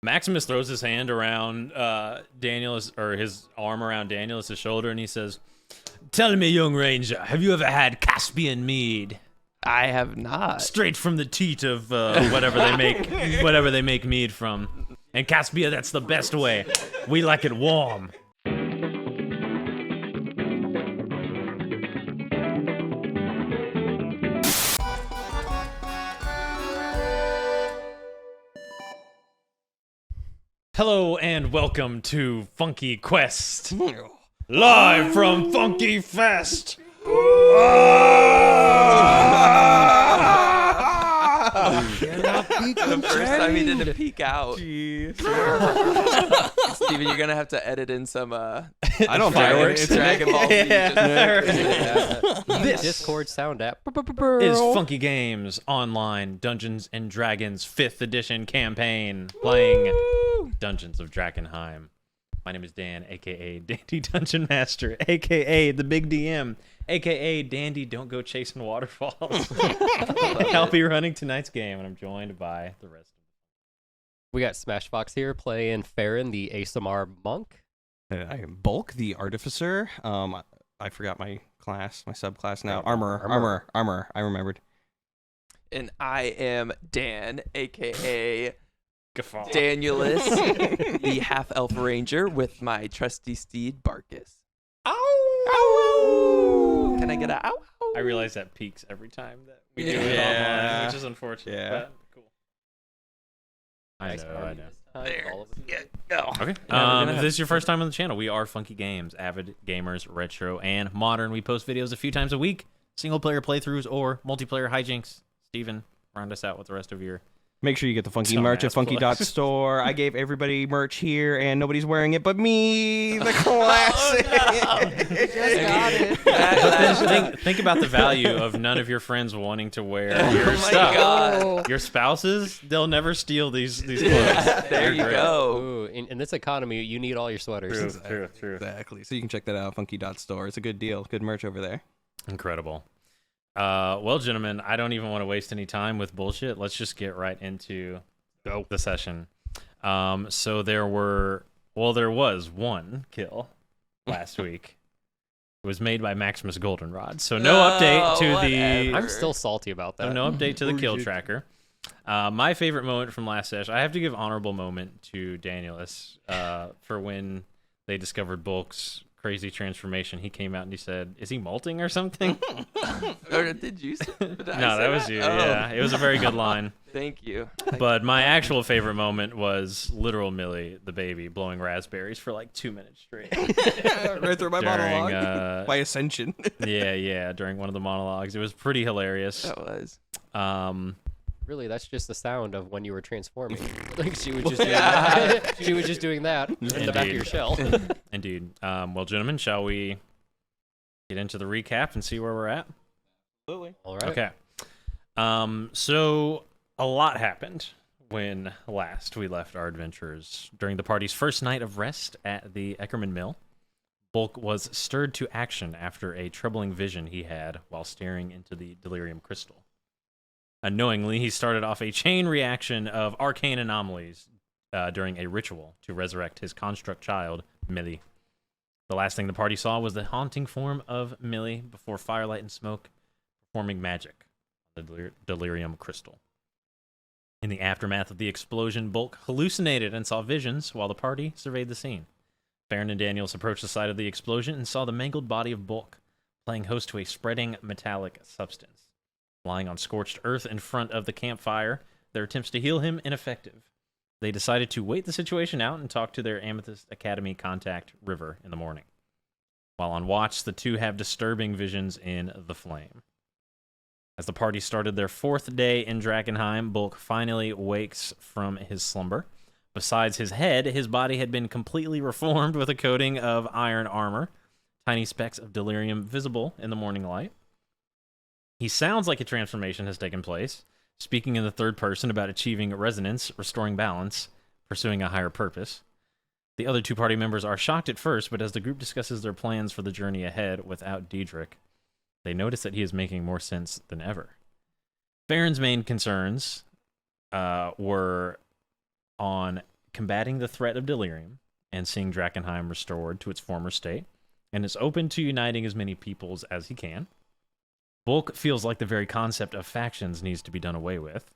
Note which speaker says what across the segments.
Speaker 1: Maximus throws his hand around Danielus, or his arm around Danielus' shoulder, and he says, "Tell me, young ranger, have you ever had Caspian mead?
Speaker 2: I have not.
Speaker 1: Straight from the teat of whatever they make mead from. And Caspia, that's the best way. We like it warm." Hello and welcome to Funky Quest, live from Funky Fest.
Speaker 2: The first time he didn't peek out. Steven, you're gonna have to edit in some
Speaker 3: I don't fireworks.
Speaker 2: Dragon Ball Z.
Speaker 4: This Discord sound app
Speaker 1: Is Funky Games Online Dungeons and Dragons 5th edition campaign, playing Dungeons of Drakkenheim. My name is Dan, aka Dandy Dungeon Master, aka the Big DM, aka Dandy Don't Go Chasing Waterfalls. I'll be running tonight's game, and I'm joined by the rest.
Speaker 4: We got Smashbox here playing Farron, the ASMR monk.
Speaker 3: I am Bulk, the artificer. I forgot my class, my subclass now. Armor. I remembered.
Speaker 2: And I am Dan, aka
Speaker 1: Guffaw.
Speaker 2: Danielus, the half-elf ranger with my trusty steed, Barkus.
Speaker 3: Ow!
Speaker 2: Ow! Can I get a ow?
Speaker 1: I realize that peaks every time that we do it
Speaker 3: Yeah.
Speaker 1: online, which is unfortunate.
Speaker 3: Yeah.
Speaker 1: But cool. I
Speaker 4: Nice
Speaker 1: know.
Speaker 4: party this time, all of us.
Speaker 1: Okay.
Speaker 2: Yeah,
Speaker 1: If this is your first time on the channel, we are Funky Games, avid gamers, retro and modern. We post videos a few times a week, single player playthroughs or multiplayer hijinks. Steven, round us out with the rest of your...
Speaker 3: Make sure you get the funky
Speaker 1: Dumbass
Speaker 3: merch at
Speaker 1: plugs.
Speaker 3: funky.store. I gave everybody merch here, and nobody's wearing it but me, the classic.
Speaker 1: But then think about the value of none of your friends wanting to wear your
Speaker 2: Oh my
Speaker 1: stuff.
Speaker 2: God.
Speaker 1: Your spouses, they'll never steal these clothes.
Speaker 2: There
Speaker 1: They're
Speaker 2: you
Speaker 1: great.
Speaker 2: go.
Speaker 4: Ooh, in this economy, you need all your sweaters.
Speaker 1: True.
Speaker 3: Exactly. So you can check that out, funky.store. It's a good deal. Good merch over there.
Speaker 1: Incredible. Well, gentlemen, I don't even want to waste any time with bullshit. Let's just get right into the session. So there was one kill last week. It was made by Maximus Goldenrod. So no update to the...
Speaker 2: whatever.
Speaker 4: I'm still salty about that.
Speaker 1: So no update to the kill tracker. My favorite moment from last session, I have to give honorable moment to Danielus for when they discovered Bulk's crazy transformation. He came out and he said, "Is he molting or something?"
Speaker 2: Or did you?
Speaker 1: No, that was you.
Speaker 2: Oh.
Speaker 1: Yeah, it was a very good line.
Speaker 2: Thank you.
Speaker 1: But my actual favorite moment was literal Millie, the baby, blowing raspberries for like 2 minutes straight.
Speaker 3: Right through my
Speaker 1: During,
Speaker 3: monologue. My ascension.
Speaker 1: yeah, during one of the monologues. It was pretty hilarious.
Speaker 2: That was.
Speaker 4: Really, that's just the sound of when you were transforming. Like she was just doing that. She was just doing that in the back of your shell.
Speaker 1: Indeed. Well, gentlemen, shall we get into the recap and see where we're at?
Speaker 3: Absolutely.
Speaker 4: All right.
Speaker 1: Okay. So a lot happened when last we left our adventurers. During the party's first night of rest at the Eckerman Mill, Bulk was stirred to action after a troubling vision he had while staring into the delirium crystal. Unknowingly, he started off a chain reaction of arcane anomalies during a ritual to resurrect his construct child, Millie. The last thing the party saw was the haunting form of Millie before firelight and smoke performing magic on the delirium crystal. In the aftermath of the explosion, Bulk hallucinated and saw visions while the party surveyed the scene. Farron and Daniels approached the site of the explosion and saw the mangled body of Bulk, playing host to a spreading metallic substance. Lying on scorched earth in front of the campfire, their attempts to heal him ineffective. They decided to wait the situation out and talk to their Amethyst Academy contact, River, in the morning. While on watch, the two have disturbing visions in the flame. As the party started their 4th day in Drakkenheim, Bulk finally wakes from his slumber. Besides his head, his body had been completely reformed with a coating of iron armor, tiny specks of delirium visible in the morning light. He sounds like a transformation has taken place, speaking in the third person about achieving resonance, restoring balance, pursuing a higher purpose. The other two party members are shocked at first, but as the group discusses their plans for the journey ahead without Diedrich, they notice that he is making more sense than ever. Farron's main concerns were on combating the threat of delirium and seeing Drakkenheim restored to its former state, and is open to uniting as many peoples as he can. Bulk feels like the very concept of factions needs to be done away with,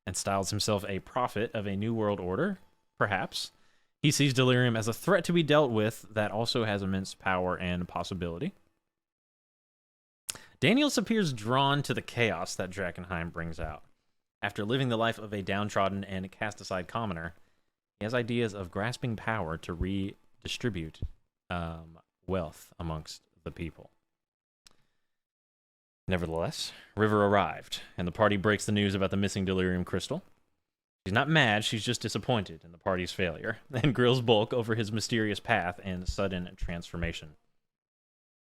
Speaker 1: and styles himself a prophet of a new world order, perhaps. He sees delirium as a threat to be dealt with that also has immense power and possibility. Daniels appears drawn to the chaos that Drakkenheim brings out. After living the life of a downtrodden and cast-aside commoner, he has ideas of grasping power to redistribute wealth amongst the people. Nevertheless, River arrived, and the party breaks the news about the missing delirium crystal. She's not mad, she's just disappointed in the party's failure, and grills Bulk over his mysterious path and sudden transformation.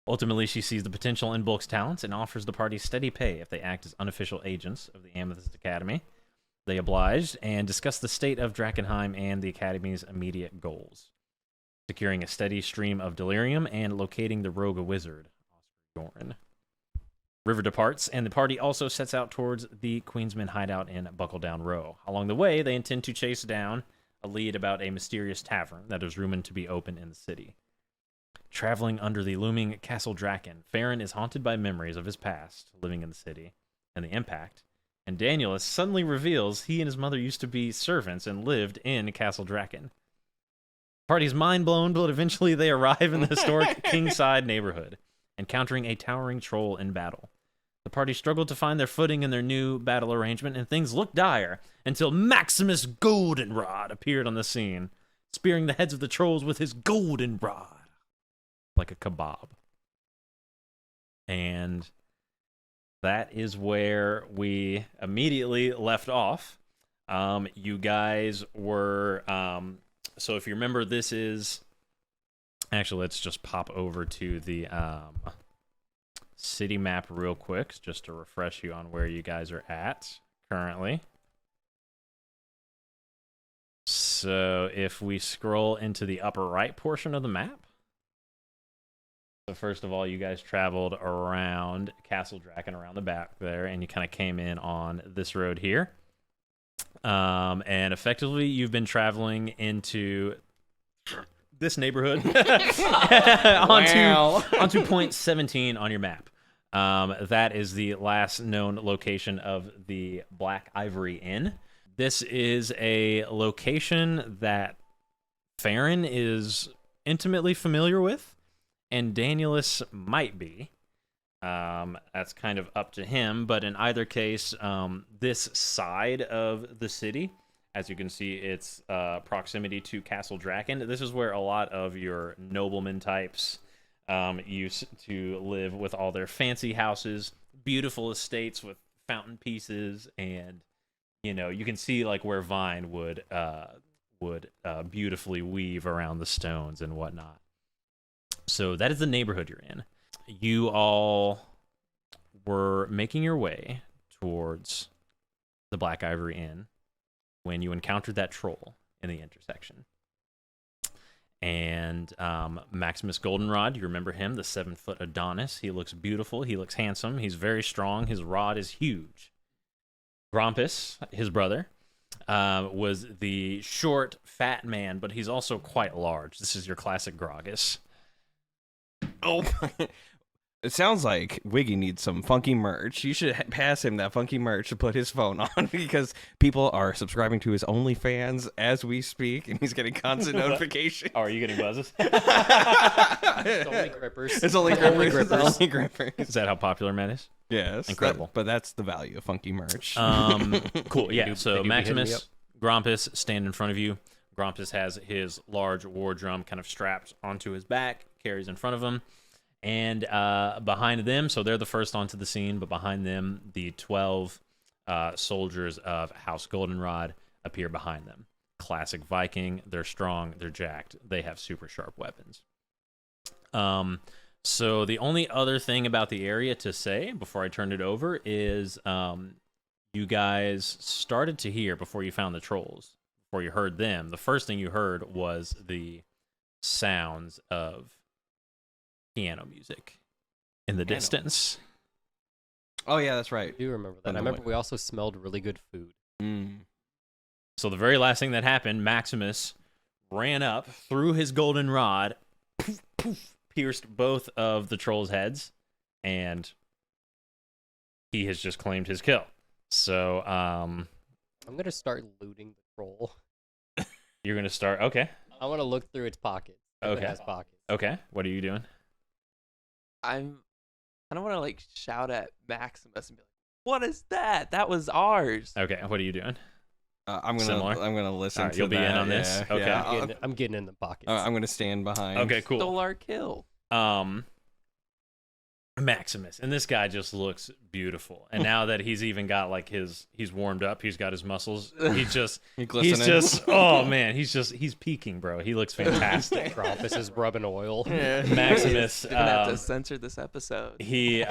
Speaker 1: Ultimately, she sees the potential in Bulk's talents and offers the party steady pay if they act as unofficial agents of the Amethyst Academy. They obliged and discuss the state of Drakkenheim and the Academy's immediate goals, securing a steady stream of delirium and locating the rogue wizard, Oscar Doran. River departs, and the party also sets out towards the Queensman hideout in Buckledown Row. Along the way, they intend to chase down a lead about a mysterious tavern that is rumored to be open in the city. Traveling under the looming Castle Draken, Farron is haunted by memories of his past, living in the city, and the impact. And Danielus suddenly reveals he and his mother used to be servants and lived in Castle Draken. Party's mind blown, but eventually they arrive in the historic Kingside neighborhood, encountering a towering troll in battle. The party struggled to find their footing in their new battle arrangement, and things looked dire until Maximus Goldenrod appeared on the scene, spearing the heads of the trolls with his golden rod, like a kebab. And that is where we immediately left off. You guys were... so if you remember, this is... Actually, let's just pop over to the... city map real quick, just to refresh you on where you guys are at currently. So if we scroll into the upper right portion of the map. So first of all, you guys traveled around Castle Draken, around the back there, and you kind of came in on this road here. And effectively, you've been traveling into this neighborhood onto point 17 on your map. That is the last known location of the Black Ivory Inn. This is a location that Farron is intimately familiar with, and Danielus might be. That's kind of up to him, but in either case, this side of the city, as you can see, its proximity to Castle Draken. This is where a lot of your nobleman types used to live, with all their fancy houses, beautiful estates with fountain pieces, and you can see like where Vine would beautifully weave around the stones and whatnot. So that is the neighborhood you're in. You all were making your way towards the Black Ivory Inn when you encountered that troll in the intersection. And Maximus Goldenrod, you remember him, the 7-foot Adonis. He looks beautiful. He looks handsome. He's very strong. His rod is huge. Grampus, his brother, was the short, fat man, but he's also quite large. This is your classic Gragas.
Speaker 3: Oh, it sounds like Wiggy needs some funky merch. You should pass him that funky merch to put his phone on, because people are subscribing to his OnlyFans as we speak, and he's getting constant notifications.
Speaker 1: Oh, are you getting buzzes?
Speaker 4: It's only grippers.
Speaker 3: It's only grippers. It's only grippers.
Speaker 1: Is that how popular Matt is?
Speaker 3: Yes.
Speaker 1: Incredible.
Speaker 3: But that's the value of funky merch.
Speaker 1: Cool, yeah. So
Speaker 4: they do be hitting me
Speaker 1: Maximus, Grampus stand in front of you. Grampus has his large war drum kind of strapped onto his back, carries in front of him. And behind them, so they're the first onto the scene, but behind them, the 12 soldiers of House Goldenrod appear behind them. Classic Viking. They're strong. They're jacked. They have super sharp weapons. So the only other thing about the area to say before I turn it over is you guys started to hear, before you found the trolls, before you heard them, the first thing you heard was the sounds of piano music in the distance.
Speaker 3: Oh, yeah, that's right.
Speaker 4: I do remember that. I remember we also smelled really good food.
Speaker 1: So the very last thing that happened, Maximus ran up, threw his golden rod, poof, poof, pierced both of the troll's heads, and he has just claimed his kill. So,
Speaker 4: I'm gonna start looting the troll.
Speaker 1: you're gonna start. Okay.
Speaker 4: I want to look through its pockets. If
Speaker 1: Okay.
Speaker 4: It has pockets.
Speaker 1: Okay. What are you doing?
Speaker 2: I don't want to like shout at Maximus and be like, "What is that? That was ours."
Speaker 1: Okay. What are you doing?
Speaker 3: I'm
Speaker 1: Similar?
Speaker 3: gonna listen.
Speaker 1: Alright,
Speaker 3: to
Speaker 1: you'll be in
Speaker 3: that,
Speaker 1: on this?
Speaker 3: yeah,
Speaker 1: Okay.
Speaker 3: yeah.
Speaker 4: I'm getting in the pockets.
Speaker 3: I'm gonna stand behind.
Speaker 1: Okay. Cool.
Speaker 2: Stole our kill.
Speaker 1: Maximus, and this guy just looks beautiful. And now that he's even got like he's warmed up, he's got his muscles. He's just oh man, he's peaking, bro. He looks fantastic.
Speaker 4: Krampus is rubbing oil.
Speaker 1: Maximus,
Speaker 2: You're gonna have to censor this episode.
Speaker 1: he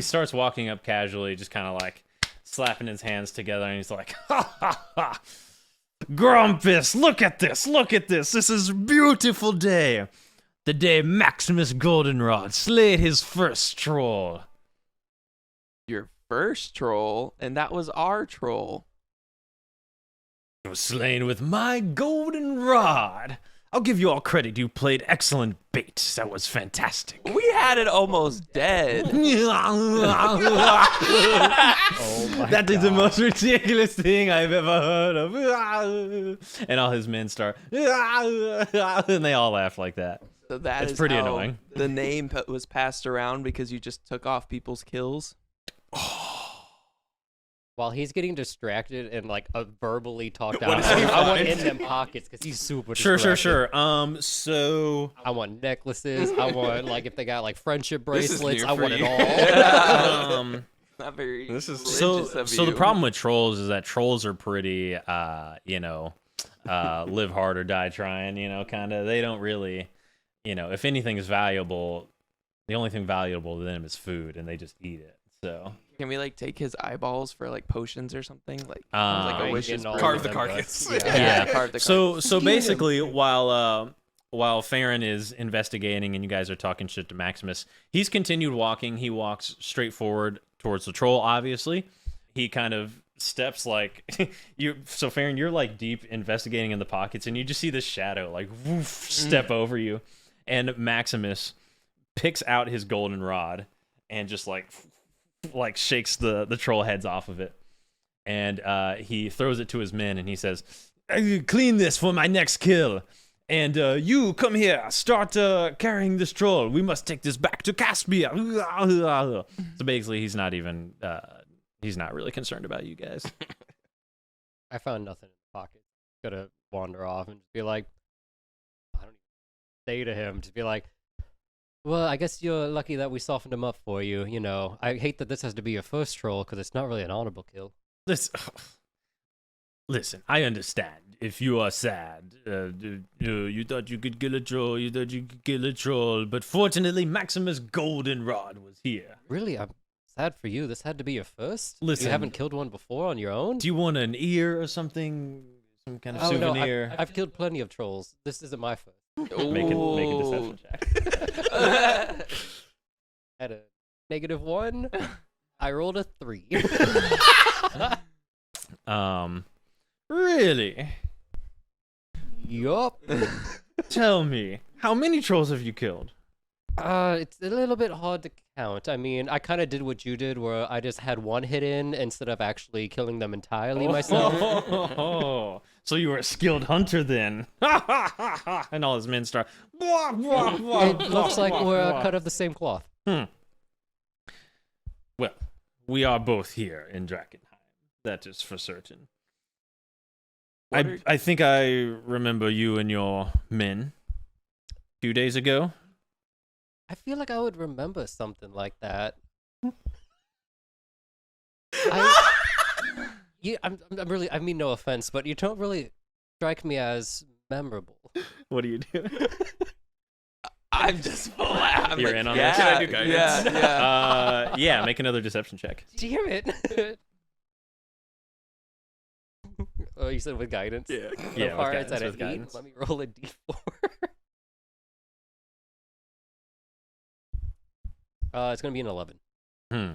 Speaker 1: starts walking up casually, just kind of like slapping his hands together, and he's like, ha ha ha, Grumpus, look at this, this is a beautiful day. The day Maximus Goldenrod slayed his first troll.
Speaker 2: Your first troll, and that was our troll.
Speaker 1: It was slain with my golden rod. I'll give you all credit. You played excellent bait. That was fantastic.
Speaker 2: We had it almost dead.
Speaker 1: That is the most ridiculous thing I've ever heard of. And all his men start, and they all laugh like that.
Speaker 2: So that
Speaker 1: It's
Speaker 2: is
Speaker 1: pretty
Speaker 2: how
Speaker 1: annoying.
Speaker 2: The name was passed around because you just took off people's kills.
Speaker 4: While he's getting distracted and like verbally talked
Speaker 3: What
Speaker 4: out,
Speaker 3: is he
Speaker 4: I want
Speaker 3: finding?
Speaker 4: in them pockets because he's super
Speaker 1: Sure.
Speaker 4: distracted.
Speaker 1: So,
Speaker 4: I want necklaces. I want like if they got like friendship
Speaker 3: This is
Speaker 4: bracelets.
Speaker 3: new
Speaker 4: I
Speaker 3: for
Speaker 4: want it
Speaker 3: you.
Speaker 4: all.
Speaker 2: Not very.
Speaker 3: This is-
Speaker 2: religious
Speaker 1: so
Speaker 2: of
Speaker 1: the
Speaker 2: you.
Speaker 1: problem with trolls is that trolls are pretty, live hard or die trying. Kind of. They don't really, if anything is valuable, the only thing valuable to them is food, and they just eat it. So.
Speaker 2: Can we like take his eyeballs for like potions or something? Like
Speaker 1: Uh,
Speaker 2: a wishes
Speaker 4: getting all
Speaker 3: Carve
Speaker 4: of
Speaker 3: the
Speaker 4: them,
Speaker 3: carcass.
Speaker 4: but-
Speaker 1: Yeah.
Speaker 2: carve the
Speaker 1: So
Speaker 2: carcass.
Speaker 1: basically, while Farron is investigating and you guys are talking shit to Maximus, he's continued walking. He walks straight forward towards the troll. Obviously, he kind of steps like you. So Farron, you're like deep investigating in the pockets, and you just see this shadow like woof, step over you, and Maximus picks out his golden rod and just like shakes the troll heads off of it. And he throws it to his men, and he says, "Clean this for my next kill. And you come here, start carrying this troll. We must take this back to Caspia." So basically, he's not really concerned about you guys.
Speaker 4: I found nothing in the pocket. Gonna wander off and just be like, I don't even say to him. Just be like, well, I guess you're lucky that we softened him up for you. I hate that this has to be your first troll because it's not really an honorable kill.
Speaker 1: Listen, I understand. If you are sad, you thought you could kill a troll, but fortunately, Maximus Goldenrod was here.
Speaker 4: Really, I'm sad for you. This had to be your first.
Speaker 1: Listen.
Speaker 4: You haven't killed one before on your own.
Speaker 1: Do you want an ear or something? Some kind of
Speaker 4: Oh no,
Speaker 1: souvenir?
Speaker 4: I've killed plenty of trolls. This isn't my first.
Speaker 1: Make a deception check.
Speaker 4: At a -1, I rolled a 3.
Speaker 1: Really?
Speaker 4: Yup.
Speaker 1: Tell me, how many trolls have you killed?
Speaker 4: It's a little bit hard to count. I mean, I kind of did what you did, where I just had one hidden instead of actually killing them entirely myself.
Speaker 1: Oh, so you were a skilled hunter then. And all his men start.
Speaker 4: It looks like we're cut of the same cloth.
Speaker 1: Well, we are both here in Drakkenheim. That is for certain. I think I remember you and your men 2 days ago.
Speaker 4: I feel like I would remember something like that. I'm really. I mean, no offense, but you don't really strike me as memorable.
Speaker 1: What are you doing?
Speaker 2: I'm just I'm
Speaker 1: You're
Speaker 2: like,
Speaker 1: in on
Speaker 2: yeah,
Speaker 1: this?
Speaker 3: Can I do guidance?
Speaker 2: Yeah.
Speaker 1: Yeah, make another deception check.
Speaker 4: Damn it! Oh, you said with guidance.
Speaker 3: Yeah.
Speaker 4: So
Speaker 1: Yeah,
Speaker 4: far
Speaker 1: with
Speaker 4: it's at
Speaker 1: guidance,
Speaker 4: an
Speaker 1: with
Speaker 4: 8.
Speaker 1: guidance.
Speaker 4: Let me roll a d4. It's gonna be an 11.
Speaker 1: Hmm.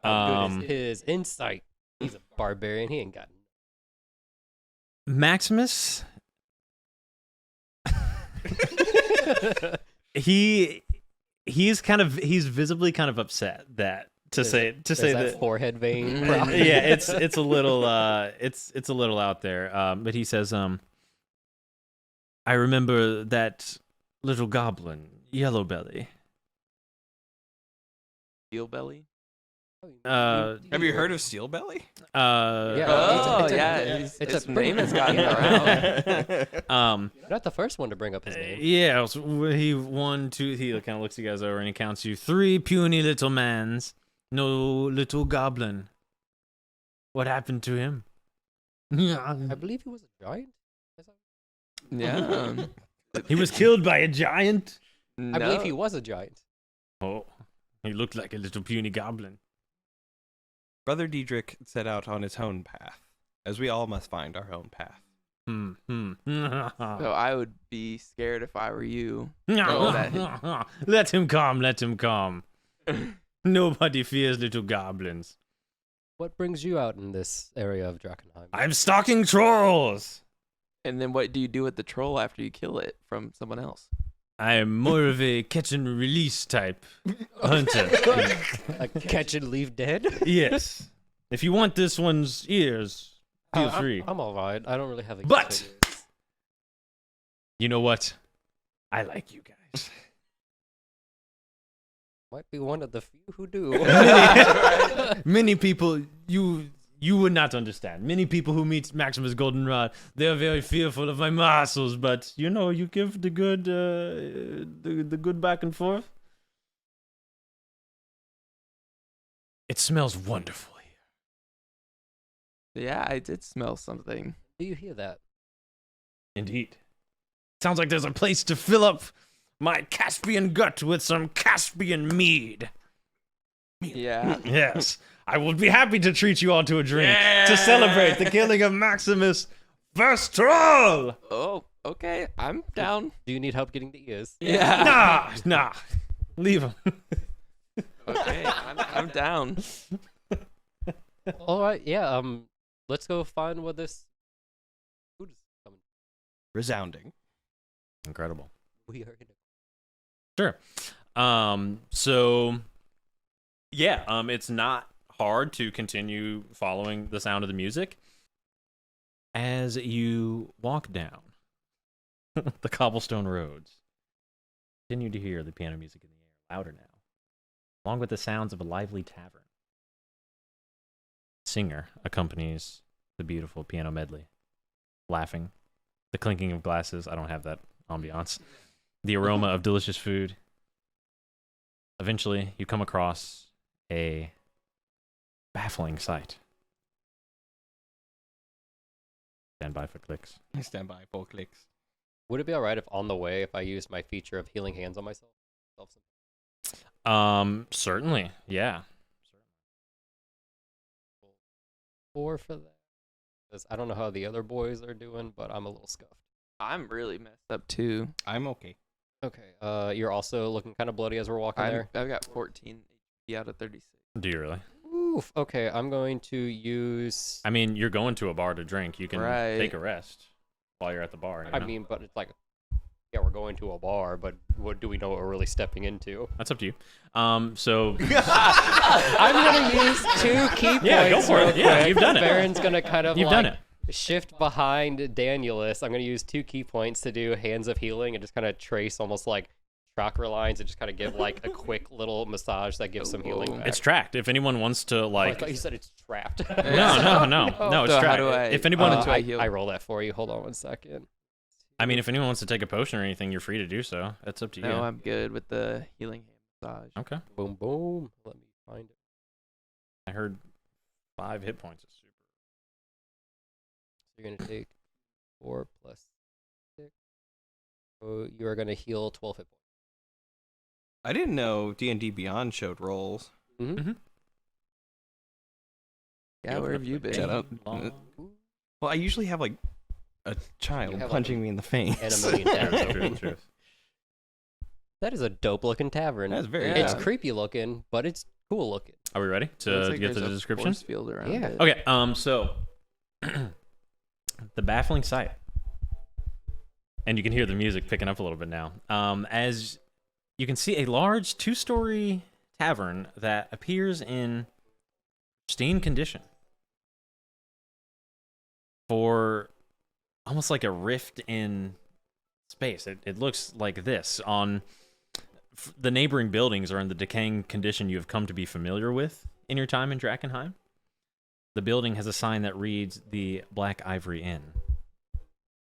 Speaker 4: How good is his insight? He's a barbarian. He ain't got.
Speaker 1: Maximus, he's visibly kind of upset that
Speaker 4: Is that forehead vein.
Speaker 1: yeah, it's a little it's a little out there. But he says, I remember that little goblin, Yellow Belly.
Speaker 2: Steel belly.
Speaker 3: Have you heard of Steel Belly?
Speaker 4: Yeah.
Speaker 2: Oh,
Speaker 4: it's a-
Speaker 2: yeah.
Speaker 4: it's a
Speaker 2: His
Speaker 4: pretty-
Speaker 2: name has gotten around.
Speaker 4: You're not the first one to bring up his name.
Speaker 1: Yeah, so he 1, 2. He kind of looks you guys over and he counts you 3 puny little mans, no little goblin. What happened to him?
Speaker 4: I believe he was a giant.
Speaker 2: Yeah.
Speaker 1: He was killed by a giant.
Speaker 4: I believe he was a giant.
Speaker 1: Oh, he looked like a little puny goblin.
Speaker 3: Brother Diedrich set out on his own path, as we all must find our own path.
Speaker 2: So I would be scared if I were you.
Speaker 1: Let him come, let him come. Nobody fears little goblins.
Speaker 4: What brings you out in this area of Drakkenheim?
Speaker 1: I'm stalking trolls.
Speaker 2: And then what do you do with the troll after you kill it from someone else?
Speaker 1: I'm more of a catch and release type hunter.
Speaker 4: A catch and leave dead?
Speaker 1: Yes. If you want this one's ears, feel free.
Speaker 4: I'm all right. I don't really have a
Speaker 1: But you know what? I like you guys.
Speaker 4: might be one of the few who do.
Speaker 1: Many people you would not understand. Many people who meet Maximus Goldenrod, they're very fearful of my muscles, but you know, you give the good the good back and forth. It smells wonderful here.
Speaker 2: Yeah, I did smell something.
Speaker 4: Do you hear that?
Speaker 1: Indeed. Sounds like there's a place to fill up my Caspian gut with some Caspian mead.
Speaker 2: Yeah.
Speaker 1: Yes. I will be happy to treat you all to a drink to celebrate the killing of Maximus first troll.
Speaker 2: Oh, okay. I'm down.
Speaker 4: Do you need help getting the ears?
Speaker 2: Yeah.
Speaker 1: Nah. Leave him.
Speaker 2: Okay, I'm down.
Speaker 4: All right. Yeah. Let's go find where this food is coming.
Speaker 3: Resounding.
Speaker 1: Incredible.
Speaker 4: We are in it.
Speaker 1: Sure. So yeah, it's not hard to continue following the sound of the music as you walk down the cobblestone roads. Continue to hear the piano music in the air, louder now, along with the sounds of a lively tavern. Singer accompanies the beautiful piano medley, laughing, the clinking of glasses. I don't have that ambiance. The aroma of delicious food. Eventually, you come across a baffling sight. Stand by for clicks.
Speaker 3: Stand by, full clicks.
Speaker 4: Would it be all right if on the way, if I used my feature of healing hands on myself?
Speaker 1: Certainly, yeah.
Speaker 4: 4 for that. 'Cause I don't know how the other boys are doing, but I'm a little scuffed.
Speaker 2: I'm really messed up too.
Speaker 3: I'm okay.
Speaker 4: Okay. You're also looking kind of bloody as we're walking there.
Speaker 2: I've got 14 HP out of 36.
Speaker 1: Do you really?
Speaker 4: Oof. Okay. I'm going to use.
Speaker 1: I mean, you're going to a bar to drink. You can
Speaker 2: Right.
Speaker 1: take a rest while you're at the bar. You
Speaker 4: I
Speaker 1: know?
Speaker 4: mean, but it's like, yeah, we're going to a bar, but what do we know what we're really stepping into?
Speaker 1: That's up to you. So
Speaker 4: I'm gonna use 2 key points.
Speaker 1: Yeah, go for it.
Speaker 4: real
Speaker 1: Yeah,
Speaker 4: quick.
Speaker 1: you've done it.
Speaker 4: Baron's gonna kind of
Speaker 1: you've
Speaker 4: like
Speaker 1: done it.
Speaker 4: shift behind Danielus. I'm gonna use 2 key points to do hands of healing and just kind of trace almost like chakra lines and just kind of give like a quick little massage that gives some healing.
Speaker 2: Ooh.
Speaker 4: Back.
Speaker 1: It's tracked. If anyone wants to
Speaker 4: Oh, I
Speaker 1: like,
Speaker 4: thought you said it's trapped.
Speaker 1: no, it's
Speaker 2: So how
Speaker 1: tracked.
Speaker 2: do I-
Speaker 1: If anyone,
Speaker 2: how do I
Speaker 4: I,
Speaker 2: heal?
Speaker 4: I roll that for you. Hold on one second.
Speaker 1: I mean, if anyone wants to take a potion or anything, you're free to do so. That's up to you.
Speaker 2: No, I'm good with the healing hand massage.
Speaker 1: Okay.
Speaker 4: Boom, boom. Let me find it.
Speaker 1: I heard 5 hit points. Is super.
Speaker 4: So you're gonna take 4 plus 6. So you are gonna heal 12 hit points.
Speaker 3: I didn't know D&D Beyond showed rolls.
Speaker 4: Mm-hmm.
Speaker 2: Yeah, where have you been?
Speaker 3: Shut up.
Speaker 1: Long-
Speaker 3: Well, I usually have like a child
Speaker 4: You have, like,
Speaker 3: punching me in the face.
Speaker 4: And a million tabs open.
Speaker 1: True.
Speaker 4: That is a dope looking tavern.
Speaker 3: That's very
Speaker 2: Yeah.
Speaker 4: It's
Speaker 3: good.
Speaker 4: creepy looking, but it's cool looking.
Speaker 1: Are we ready
Speaker 2: Looks
Speaker 1: to
Speaker 2: like
Speaker 1: get to
Speaker 2: there's
Speaker 1: the
Speaker 2: a
Speaker 1: description?
Speaker 2: force field around
Speaker 4: Yeah.
Speaker 2: it.
Speaker 1: Okay. So The baffling sight. And you can hear the music picking up a little bit now. As you can see a large 2-story tavern that appears in pristine condition. For almost like a rift in space. It looks like this. The neighboring buildings are in the decaying condition you have come to be familiar with in your time in Drakkenheim. The building has a sign that reads the Black Ivory Inn.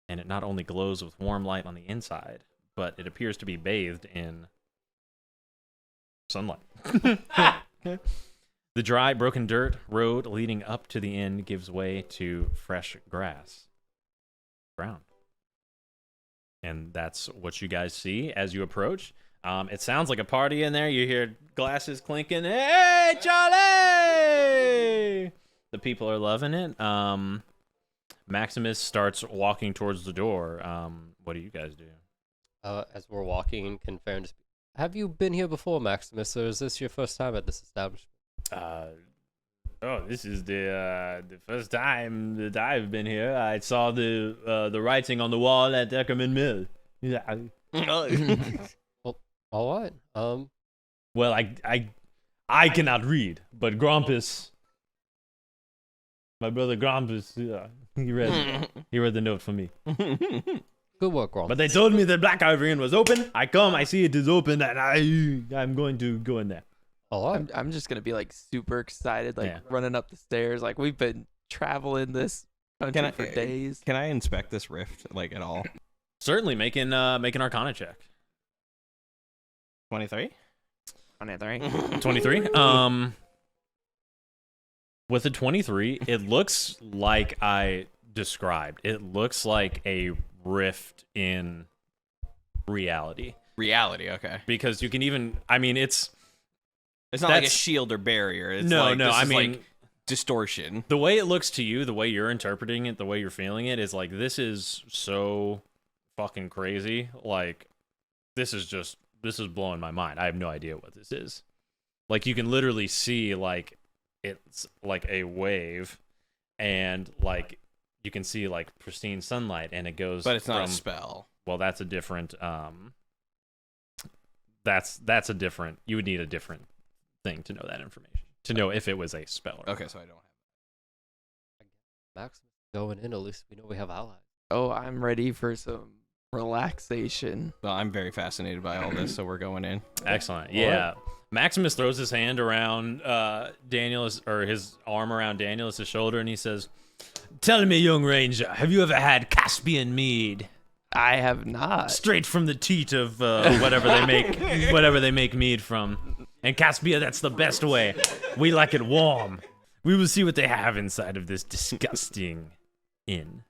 Speaker 1: And it not only glows with warm light on the inside, but it appears to be bathed in sunlight. The dry, broken dirt road leading up to the inn gives way to fresh grass. Ground. And that's what you guys see as you approach. It sounds like a party in there. You hear glasses clinking. Hey, Charlie! The people are loving it. Maximus starts walking towards the door. What do you guys do?
Speaker 4: As we're walking, confirmed. Have you been here before, Maximus, or is this your first time at this establishment?
Speaker 1: This is the first time that I've been here. I saw the writing on the wall at Eckerman Mill. Yeah.
Speaker 4: Well, all right.
Speaker 1: Well, I cannot read, but Grumpus, my brother Grumpus, he read the note for me.
Speaker 4: Good work, Ron.
Speaker 1: But they told me that Black Ivory Inn was open. I come, I see it is open, and I'm going to go in there.
Speaker 4: All right.
Speaker 2: I'm just gonna be like super excited, like
Speaker 1: Yeah.
Speaker 2: running up the stairs. Like we've been traveling this country for days.
Speaker 3: Can I inspect this rift like at all?
Speaker 1: Certainly, make an Arcana check.
Speaker 3: 23.
Speaker 1: 23. With a 23, it looks like I described. It looks like a rift in reality.
Speaker 3: Reality, okay.
Speaker 1: Because you can even, I mean, it's
Speaker 3: not like a
Speaker 1: that's-
Speaker 3: shield or barrier. It's
Speaker 1: no,
Speaker 3: like,
Speaker 1: no,
Speaker 3: this
Speaker 1: I
Speaker 3: is
Speaker 1: mean,
Speaker 3: like distortion.
Speaker 1: the way it looks to you, the way you're interpreting it, the way you're feeling it is like, this is so fucking crazy. Like, this is blowing my mind. I have no idea what this is. Like, you can literally see, like, it's like a wave, and like you can see like pristine sunlight, and it goes.
Speaker 3: But it's not a
Speaker 1: from-
Speaker 3: spell.
Speaker 1: Well, that's a different. That's a different. You would need a different thing to know that information, to know if it was a spell. Or
Speaker 3: Okay, so I don't have
Speaker 4: Maximus going in. At least we know we have allies.
Speaker 2: Oh, I'm ready for some relaxation.
Speaker 3: Well, I'm very fascinated by all this, so we're going in.
Speaker 1: Excellent. Yeah. Maximus throws his hand around Danielus, or his arm around Danielus' shoulder, and he says, "Tell me, young ranger, have you ever had Caspian mead?
Speaker 2: I have not.
Speaker 1: Straight from the teat of whatever they make mead from. And Caspia, that's the best way. We like it warm. We will see what they have inside of this disgusting inn."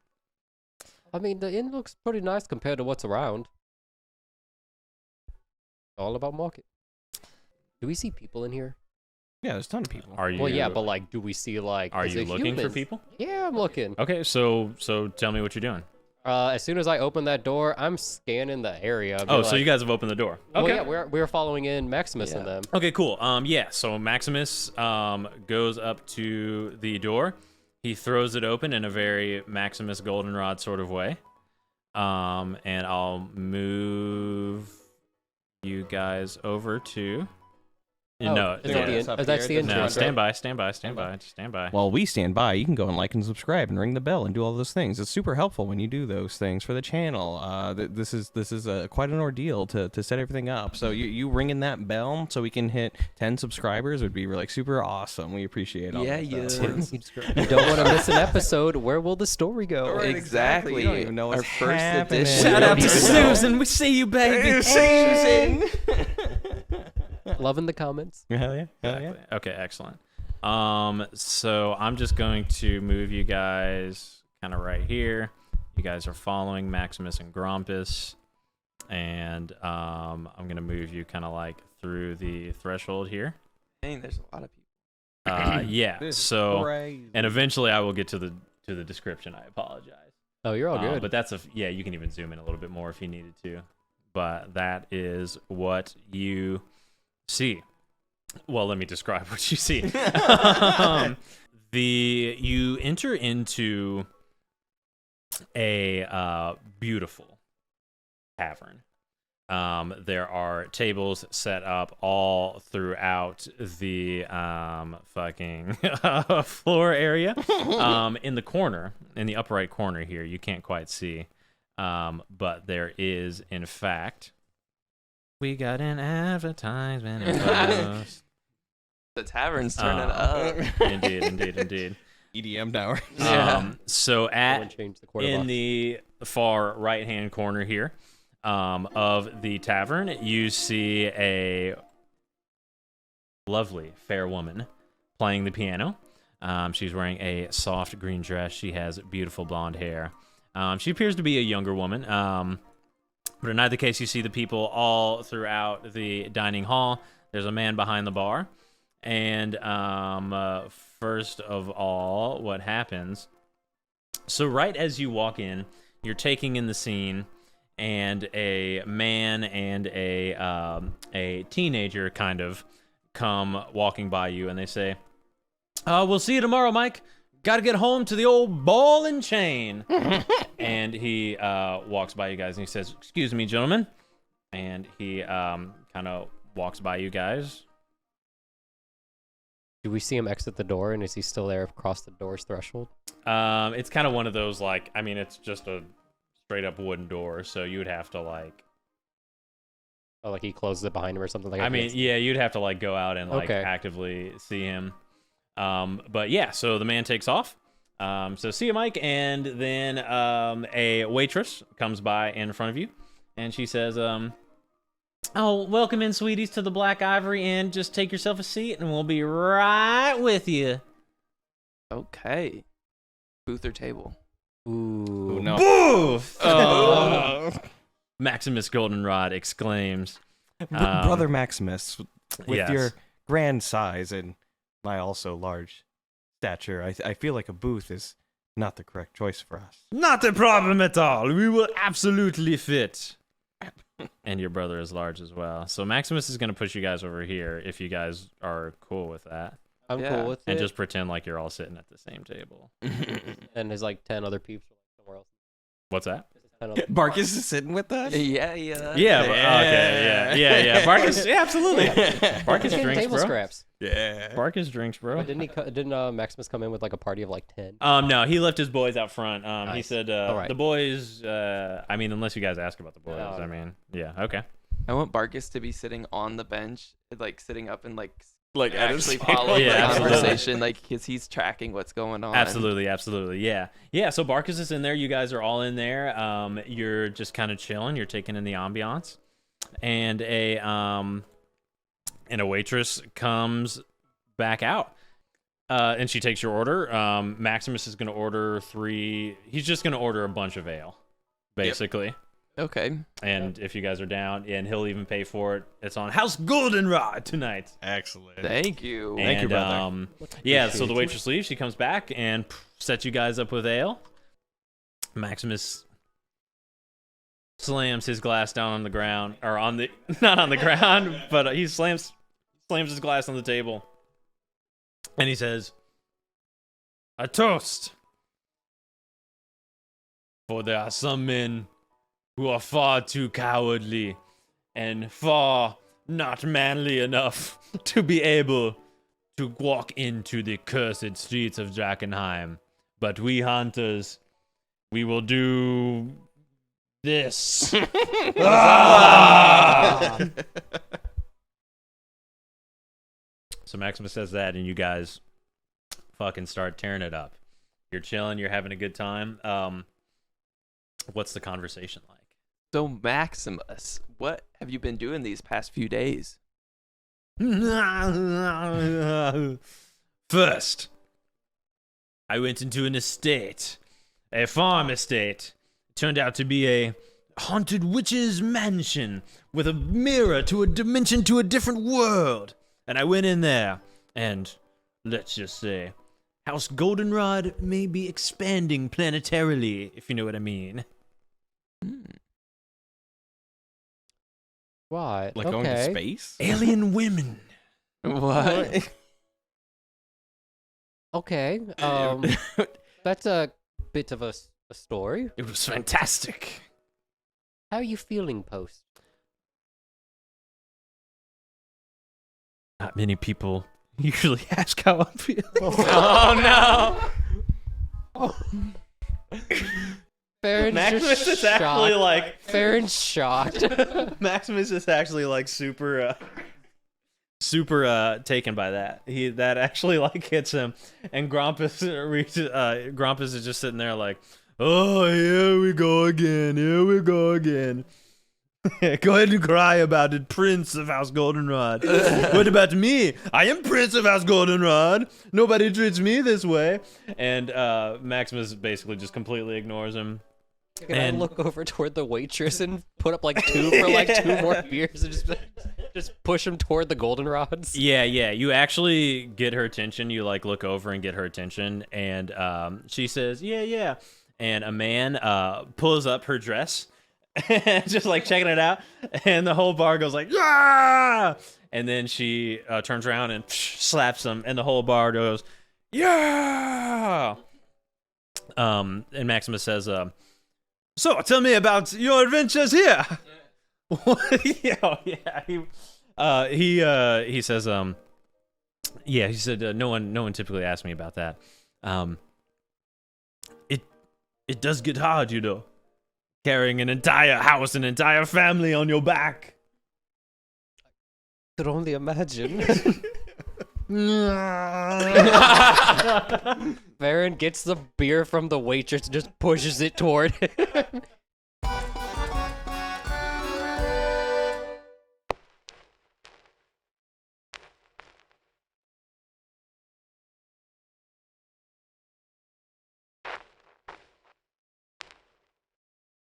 Speaker 4: I mean, the inn looks pretty nice compared to what's around. All about market. Do we see people in here?
Speaker 3: Yeah, there's a ton of people.
Speaker 1: Are you?
Speaker 4: Well, yeah, but like, do we see like?
Speaker 1: Are
Speaker 4: is
Speaker 1: you
Speaker 4: it
Speaker 1: looking for
Speaker 4: humans?
Speaker 1: people?
Speaker 4: Yeah, I'm looking.
Speaker 1: Okay, so tell me what you're doing.
Speaker 4: As soon as I open that door, I'm scanning the area. I'll be
Speaker 1: Oh, so
Speaker 4: like,
Speaker 1: you guys have opened the door.
Speaker 4: Well,
Speaker 1: Okay.
Speaker 4: yeah, we're following in Maximus and them.
Speaker 1: Okay, cool. Yeah, so Maximus goes up to the door. He throws it open in a very Maximus Goldenrod sort of way. And I'll move you guys over to...
Speaker 4: Oh,
Speaker 1: no,
Speaker 4: is that the
Speaker 1: yeah.
Speaker 4: in- oh, that's the
Speaker 1: No,
Speaker 4: entrance.
Speaker 1: stand by. Stand by.
Speaker 3: While we stand by, you can go and like and subscribe and ring the bell and do all those things. It's super helpful when you do those things for the channel. This is quite an ordeal to set everything up. So you ringing that bell so we can hit 10 subscribers would be like super awesome. We appreciate all
Speaker 2: Yeah,
Speaker 3: that stuff.
Speaker 2: yeah.
Speaker 4: You don't want to miss an episode. Where will the story go?
Speaker 3: Right,
Speaker 2: Exactly.
Speaker 3: You don't even know what's
Speaker 2: Our first
Speaker 3: happening.
Speaker 2: edition.
Speaker 1: Shout
Speaker 2: We
Speaker 1: out
Speaker 2: don't
Speaker 1: to
Speaker 2: even know.
Speaker 1: Susan. We see you, baby.
Speaker 3: Susan.
Speaker 4: Loving the comments.
Speaker 3: Hell yeah. Hell yeah.
Speaker 1: Exactly. Okay, excellent. So I'm just going to move you guys kind of right here. You guys are following Maximus and Grumpus, and I'm gonna move you kind of like through the threshold here.
Speaker 2: Dang, there's a lot of people.
Speaker 1: Yeah.
Speaker 3: This is
Speaker 1: So,
Speaker 3: crazy.
Speaker 1: and eventually I will get to the description. I apologize.
Speaker 4: Oh, you're all good.
Speaker 1: But that's yeah. You can even zoom in a little bit more if you needed to. But that is what you see. Well, let me describe what you see. You enter into a beautiful tavern. There are tables set up all throughout the fucking floor area. In the corner, in the upright corner here, you can't quite see, but there is, in fact, we got an advertisement.
Speaker 2: The tavern's turning up.
Speaker 1: Indeed.
Speaker 3: EDM now.
Speaker 1: So
Speaker 4: Someone changed the quarter
Speaker 1: in
Speaker 4: box.
Speaker 1: the far right-hand corner here of the tavern, you see a lovely, fair woman playing the piano. She's wearing a soft green dress. She has beautiful blonde hair. She appears to be a younger woman. But in either case, you see the people all throughout the dining hall. There's a man behind the bar. And first of all, what happens? So right as you walk in, you're taking in the scene, and a man and a teenager kind of come walking by you, and they say, we'll see you tomorrow, Mike. Gotta get home to the old ball and chain. And he walks by you guys, and he says, excuse me, gentlemen. And he kind of walks by you guys.
Speaker 4: Do we see him exit the door, and is he still there across the door's threshold?
Speaker 1: It's kind of one of those, like, I mean, it's just a straight up wooden door, so you would have to, like...
Speaker 4: Oh, like he closes it behind him or something like that?
Speaker 1: I mean, yeah, you'd have to, like, go out and, like,
Speaker 4: Okay.
Speaker 1: actively see him. But yeah, so the man takes off. So see you, Mike, and then a waitress comes by in front of you, and she says, oh, welcome in, sweeties, to the Black Ivory, and just take yourself a seat, and we'll be right with you.
Speaker 2: Okay. Booth or table?
Speaker 4: Ooh.
Speaker 3: No.
Speaker 1: Boof!
Speaker 3: Oh.
Speaker 1: Maximus Goldenrod exclaims.
Speaker 3: Brother Maximus, with
Speaker 1: yes.
Speaker 3: your grand size and my also large stature, I feel like a booth is not the correct choice for us.
Speaker 1: Not a problem at all. We will absolutely fit. And your brother is large as well. So Maximus is going to push you guys over here if you guys are cool with that.
Speaker 4: I'm
Speaker 2: Yeah.
Speaker 4: cool with
Speaker 1: And
Speaker 4: it.
Speaker 1: just pretend like you're all sitting at the same table.
Speaker 4: And there's like 10 other peeps somewhere else.
Speaker 1: What's that?
Speaker 4: 10 other-
Speaker 3: Barkus is sitting with us?
Speaker 2: Yeah.
Speaker 1: Okay, yeah. Barkus, yeah, absolutely. Barkus
Speaker 4: Getting
Speaker 1: drinks,
Speaker 4: table
Speaker 1: bro.
Speaker 4: scraps.
Speaker 3: Yeah.
Speaker 1: Barkus drinks, bro.
Speaker 4: But didn't Maximus come in with like a party of like 10?
Speaker 1: No, he left his boys out front. He
Speaker 4: Nice.
Speaker 1: said,
Speaker 4: All right.
Speaker 1: the boys, I mean, unless you guys ask about the boys,
Speaker 4: No,
Speaker 1: I
Speaker 4: no.
Speaker 1: mean, yeah, okay.
Speaker 2: I want Barkus to be sitting on the bench, like sitting up and like
Speaker 3: at his
Speaker 2: actually
Speaker 3: table.
Speaker 2: follow
Speaker 1: Yeah,
Speaker 2: the
Speaker 1: absolutely.
Speaker 2: conversation, like because he's tracking what's going on.
Speaker 1: Absolutely, yeah. So Barkus is in there. You guys are all in there. You're just kind of chilling. You're taking in the ambiance, and a waitress comes back out, and she takes your order. Maximus is going to order 3. He's just going to order a bunch of ale, basically.
Speaker 2: Okay.
Speaker 1: And if you guys are down, and he'll even pay for it. It's on House Goldenrod tonight.
Speaker 3: Excellent.
Speaker 2: Thank you.
Speaker 1: And,
Speaker 3: Thank you, brother.
Speaker 1: Yeah, so the
Speaker 4: Appreciate
Speaker 1: waitress leaves. She comes back and sets you guys up with ale. Maximus slams his glass down on the ground, or on the not on the ground, but he slams his glass on the table, and he says, "A toast, for there are some men who are far too cowardly and far not manly enough to be able to walk into the cursed streets of Drakkenheim. But we hunters, we will do this." Ah! So Maximus says that, and you guys fucking start tearing it up. You're chilling, you're having a good time. What's the conversation like?
Speaker 2: So Maximus, what have you been doing these past few days?
Speaker 1: First, I went into an estate, a farm estate. It turned out to be a haunted witch's mansion with a mirror to a dimension to a different world. And I went in there, and let's just say, House Goldenrod may be expanding planetarily, if you know what I mean.
Speaker 4: What?
Speaker 3: Like
Speaker 4: okay.
Speaker 3: going to space?
Speaker 1: Alien women.
Speaker 2: What?
Speaker 4: Okay. That's a bit of a A story?
Speaker 1: It was fantastic.
Speaker 4: How are you feeling post?
Speaker 1: Not many people usually ask how I'm feeling.
Speaker 2: Oh no!
Speaker 4: Farron's
Speaker 1: Maximus
Speaker 4: just
Speaker 1: is actually
Speaker 4: shocked.
Speaker 1: like
Speaker 4: Farron's shocked.
Speaker 1: Maximus is actually like super taken by that. That actually like hits him, and Grumpus Grumpus is just sitting there like, oh, here we go again. Go ahead and cry about it, Prince of House Goldenrod. What about me? I am Prince of House Goldenrod. Nobody treats me this way. And Maximus basically just completely ignores him.
Speaker 4: Can I look over toward the waitress and put up like 2 for like 2 more beers and just push him toward the goldenrods?
Speaker 1: Yeah. You actually get her attention. You like look over and get her attention, and she says, "Yeah." And a man pulls up her dress, just like checking it out, and the whole bar goes like, "Yeah!" And then she turns around and slaps him, and the whole bar goes, "Yeah!" And Maximus says, "So tell me about your adventures here." He says, he said, no one typically asks me about that. It does get hard, you know, carrying an entire house, an entire family on your back.
Speaker 4: Could only imagine. Farron gets the beer from the waitress and just pushes it toward him.